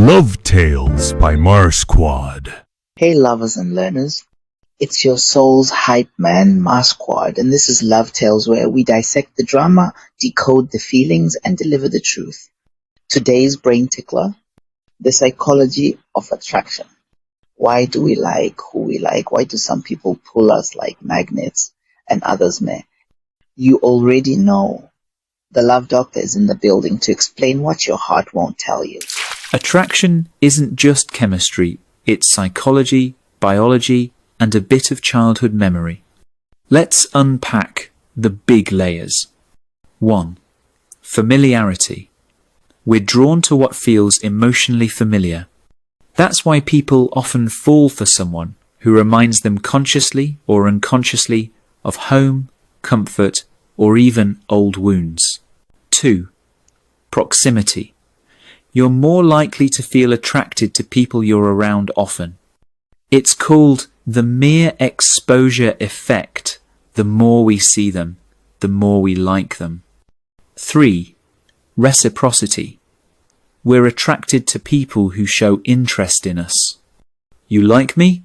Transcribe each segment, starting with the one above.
Love Tales by MarsQuad. Hey lovers and learners, it's your soul's hype man, MarsQuad, and this is Love Tales where we dissect the drama, decode the feelings, and deliver the truth. Today's brain tickler, the psychology of attraction. Why do we like who we like? Why do some people pull us like magnets and others may? You already know. The love doctor is in the building to explain what your heart won't tell you. Attraction isn't just chemistry, it's psychology, biology, and a bit of childhood memory. Let's unpack the big layers. 1. Familiarity. We're drawn to what feels emotionally familiar. That's why people often fall for someone who reminds them consciously or unconsciously of home, comfort, or even old wounds. 2. Proximity. You're more likely to feel attracted to people you're around often. It's called the mere exposure effect. The more we see them, the more we like them. 3. Reciprocity. We're attracted to people who show interest in us. You like me?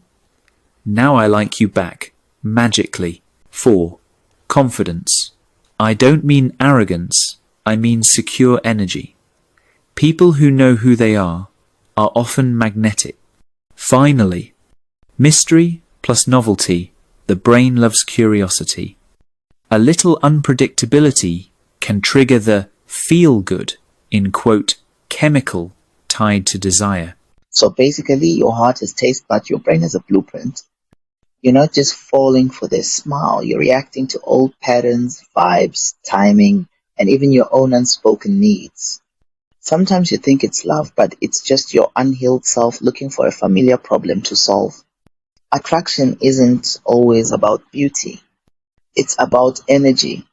Now I like you back, magically. 4. Confidence. I don't mean arrogance, I mean secure energy. People who know who they are often magnetic. Finally, mystery plus novelty. The brain loves curiosity. A little unpredictability can trigger the feel-good, in quote, chemical tied to desire. So basically, your heart is taste, but your brain is a blueprint. You're not just falling for their smile, you're reacting to old patterns, vibes, timing, and even your own unspoken needs. Sometimes you think it's love, but it's just your unhealed self looking for a familiar problem to solve. Attraction isn't always about beauty. It's about energy.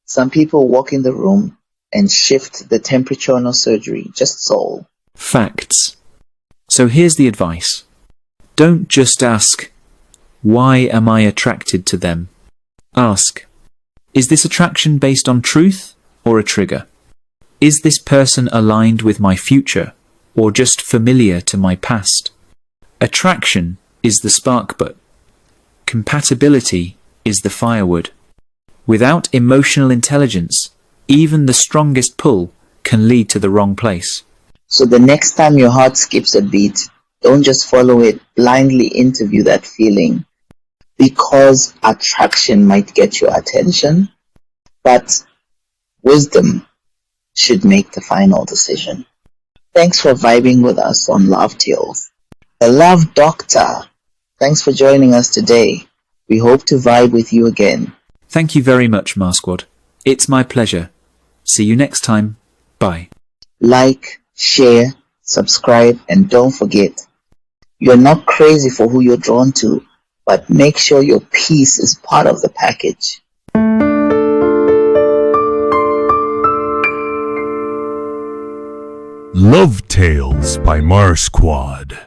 Some people walk in the room and shift the temperature, no surgery, just soul. Facts. So here's the advice. Don't just ask, why am I attracted to them? Ask, is this attraction based on truth or a trigger? Is this person aligned with my future or just familiar to my past? Attraction is the spark, but compatibility is the firewood. Without emotional intelligence, even the strongest pull can lead to the wrong place. So the next time your heart skips a beat, don't just follow it, blindly interview that feeling. Because attraction might get your attention, but wisdom should make the final decision. Thanks for vibing with us on Love Tales. The Love Doctor, thanks for joining us today. We hope to vibe with you again. Thank you very much, MarsQuad. It's my pleasure. See you next time. Bye. Like, share, subscribe, and don't forget, you're not crazy for who you're drawn to, but make sure your peace is part of the package. Love Tales by MarsQuad.